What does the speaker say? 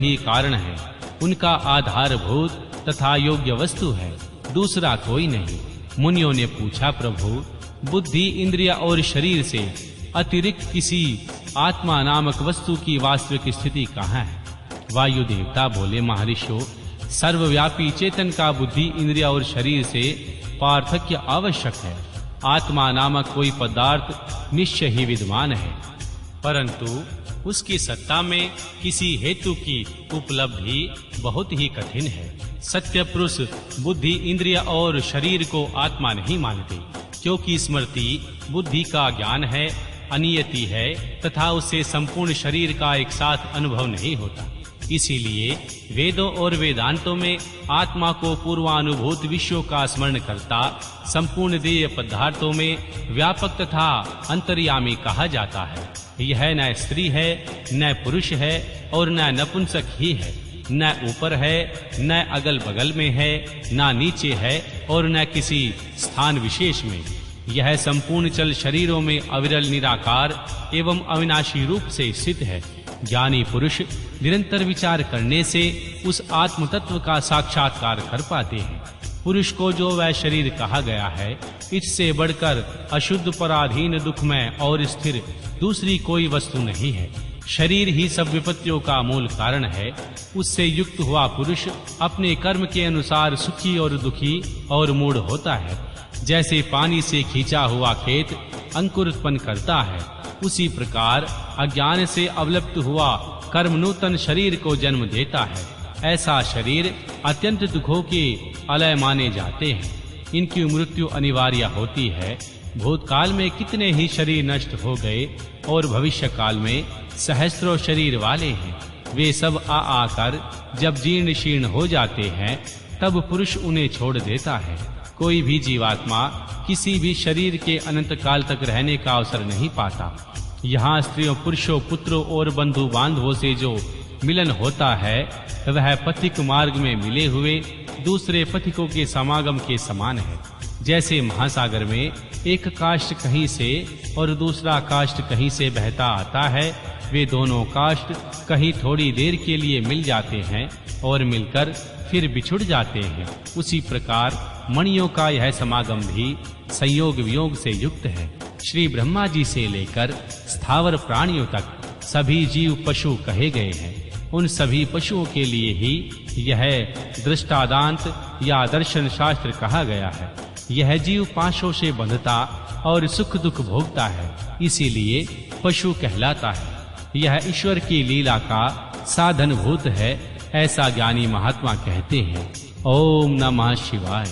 ही कारण है, उनका आधारभूत तथा योग्य वस्तु है, दूसरा कोई नहीं। मुनियों ने पूछा, प्रभु बुद्धि, इंद्रिय और शरीर से अतिरिक्त किसी आत्मा नामक वस्तु की वास्तविक स्थिति कहाँ है? वायु देवता बोले, महर्षियों, सर्वव्यापी चेतन का बुद्धि, इंद्रिय और शरीर से पार्थक्य आवश्यक है। आत्मा नामक कोई पदार्थ निश्चय ही विद्यमान है, परंतु उसकी सत्ता में किसी हेतु की उपलब्धि बहुत ही कठिन है। सत्य पुरुष बुद्धि, इंद्रिय और शरीर को आत्मा नहीं मानते, क्योंकि स्मृति बुद्धि का ज्ञान है, अनियति है तथा उससे संपूर्ण शरीर का एक साथ अनुभव नहीं होता। इसीलिए वेदों और वेदांतों में आत्मा को पूर्वानुभूत विषयों का स्मरण करता, संपूर्ण देह पदार्थों में व्यापक तथा अंतर्यामी कहा जाता है। यह न स्त्री है, न पुरुष है और न नपुंसक ही है, न ऊपर है, न अगल बगल में है, न नीचे है और न किसी स्थान विशेष में। यह संपूर्ण चल शरीरों में अविरल निराकार एवं अविनाशी रूप से स्थित है। ज्ञानी पुरुष निरंतर विचार करने से उस आत्म तत्व का साक्षात्कार कर पाते हैं। पुरुष को जो वह शरीर कहा गया है, इससे बढ़कर अशुद्ध, पराधीन, दुखमय और स्थिर दूसरी कोई वस्तु नहीं है। शरीर ही सब विपत्तियों का मूल कारण है। उससे युक्त हुआ पुरुष अपने कर्म के अनुसार सुखी और दुखी और मूढ़ होता है। जैसे पानी से खींचा हुआ खेत अंकुर उत्पन्न करता है, उसी प्रकार अज्ञान से अवलुप्त हुआ कर्म नूतन शरीर को जन्म देता है। ऐसा शरीर अत्यंत दुखों के अलय माने जाते हैं। इनकी मृत्यु अनिवार्य होती है। भूतकाल में कितने ही शरीर नष्ट हो गए और भविष्य काल में सहस्त्रों शरीर वाले हैं। वे सब आकर जब जीर्ण शीर्ण हो जाते हैं, तब पुरुष उन्हें छोड़ देता है। कोई भी जीवात्मा किसी भी शरीर के अनंत काल तक रहने का अवसर नहीं पाता। यहाँ स्त्रियों, पुरुषों, पुत्रों और बंधु बांधवों से जो मिलन होता है, वह पथिक मार्ग में मिले हुए दूसरे पथिकों के समागम के समान है। जैसे महासागर में एक काष्ठ कहीं से और दूसरा काष्ठ कहीं से बहता आता है, वे दोनों काष्ठ कहीं थोड़ी देर के लिए मिल जाते हैं और मिलकर फिर बिछुड़ जाते हैं। उसी प्रकार मणियों का यह समागम भी संयोग वियोग से युक्त है। श्री ब्रह्मा जी से लेकर स्थावर प्राणियों तक सभी जीव पशु कहे गए हैं। उन सभी पशुओं के लिए ही यह दृष्टादांत या दर्शन शास्त्र कहा गया है। यह जीव पाशों से बंधता और सुख दुख भोगता है, इसीलिए पशु कहलाता है। यह ईश्वर की लीला का साधन भूत है, ऐसा ज्ञानी महात्मा कहते हैं। ओम नमः शिवाय।